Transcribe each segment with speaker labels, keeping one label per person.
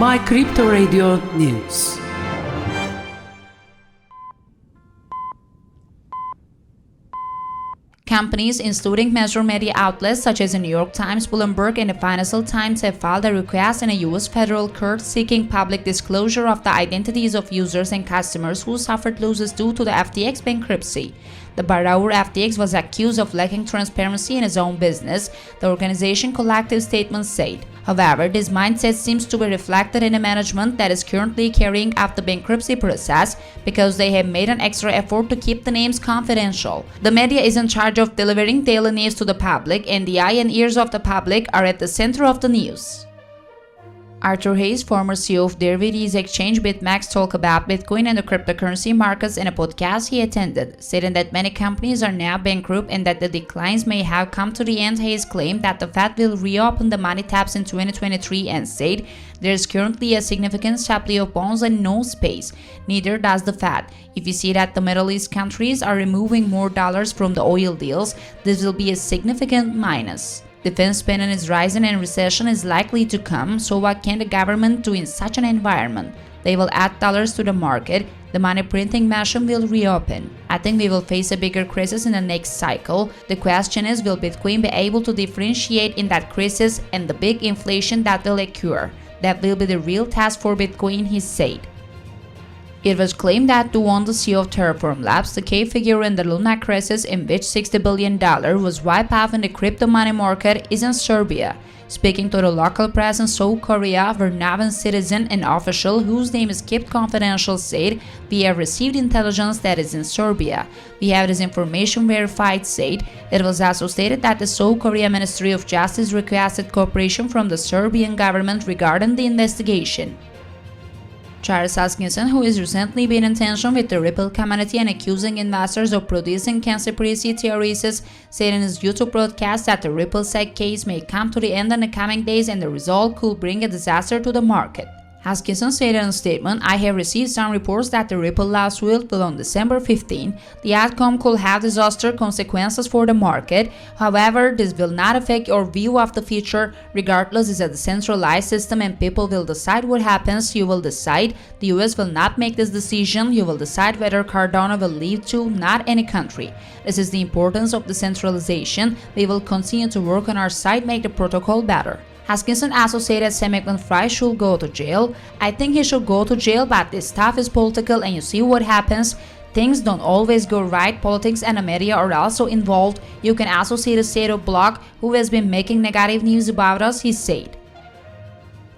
Speaker 1: My Crypto Radio News.
Speaker 2: Companies, including major media outlets such as the New York Times, Bloomberg, and the Financial Times, have filed a request in a U.S. federal court seeking public disclosure of the identities of users and customers who suffered losses due to the FTX bankruptcy. The borrower FTX was accused of lacking transparency in his own business, the organization's collective statement said. However, this mindset seems to be reflected in the management that is currently carrying out the bankruptcy process because they have made an extra effort to keep the names confidential. The media is in charge of delivering daily news to the public, and the eye and ears of the public are at the center of the news. Arthur Hayes, former CEO of Derivatives exchange BitMEX, talked about Bitcoin and the cryptocurrency markets in a podcast he attended, stating that many companies are now bankrupt and that the declines may have come to the end. Hayes claimed that the Fed will reopen the money taps in 2023 and said there is currently a significant supply of bonds and no space. Neither does the Fed. If you see that the Middle East countries are removing more dollars from the oil deals, this will be a significant minus. Defense spending is rising and recession is likely to come, so what can the government do in such an environment? They will add dollars to the market, the money printing machine will reopen. I think we will face a bigger crisis in the next cycle. The question is, will Bitcoin be able to differentiate in that crisis and the big inflation that will occur? That will be the real test for Bitcoin, he said. It was claimed that Duan, the CEO of Terraform Labs, the key figure in the Luna crisis in which $60 billion was wiped out in the crypto money market, is in Serbia. Speaking to the local press in South Korea, Varnavan citizen and official whose name is kept confidential said, "We have received intelligence that is in Serbia. We have this information verified," said. It was also stated that the South Korea Ministry of Justice requested cooperation from the Serbian government regarding the investigation. Charles Hoskinson, who has recently been in tension with the Ripple community and accusing investors of producing conspiracy theories, said in his YouTube broadcast that the Ripple SEC case may come to the end in the coming days and the result could bring a disaster to the market. Hoskinson said in a statement, "I have received some reports that the Ripple lawsuit will on December 15. The outcome could have disaster consequences for the market. However, this will not affect your view of the future. Regardless, it's a decentralized system and people will decide what happens. You will decide. The US will not make this decision. You will decide whether Cardano will leave to, not any country. This is the importance of decentralization. We will continue to work on our side, make the protocol better." Hoskinson also said that Sam Bankman-Fried should go to jail. "I think he should go to jail, but this stuff is political and you see what happens. Things don't always go right. Politics and the media are also involved. You can also see the state of Block, who has been making negative news about us," he said.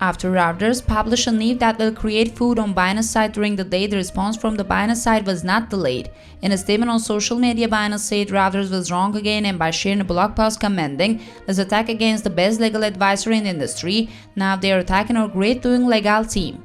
Speaker 2: After Reuters published a news that will create food on Binance site during the day, the response from the Binance site was not delayed. In a statement on social media, Binance said Reuters was wrong again, and by sharing a blog post commending this attack against the best legal advisor in the industry, now they are attacking our great doing legal team.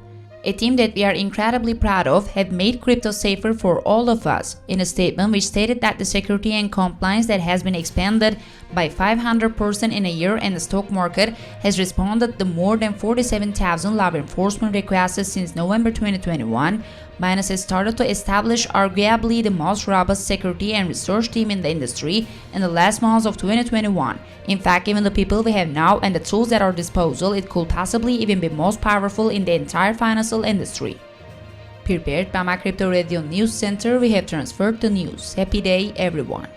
Speaker 2: "A team that we are incredibly proud of, have made crypto safer for all of us," in a statement which stated that the security and compliance that has been expanded by 500% in a year and the stock market has responded to more than 47,000 law enforcement requests since November 2021. Binance has started to establish arguably the most robust security and research team in the industry in the last months of 2021. In fact, given the people we have now and the tools at our disposal, it could possibly even be most powerful in the entire financial industry. Prepared by My Crypto Radio News Center, we have transferred the news. Happy day, everyone.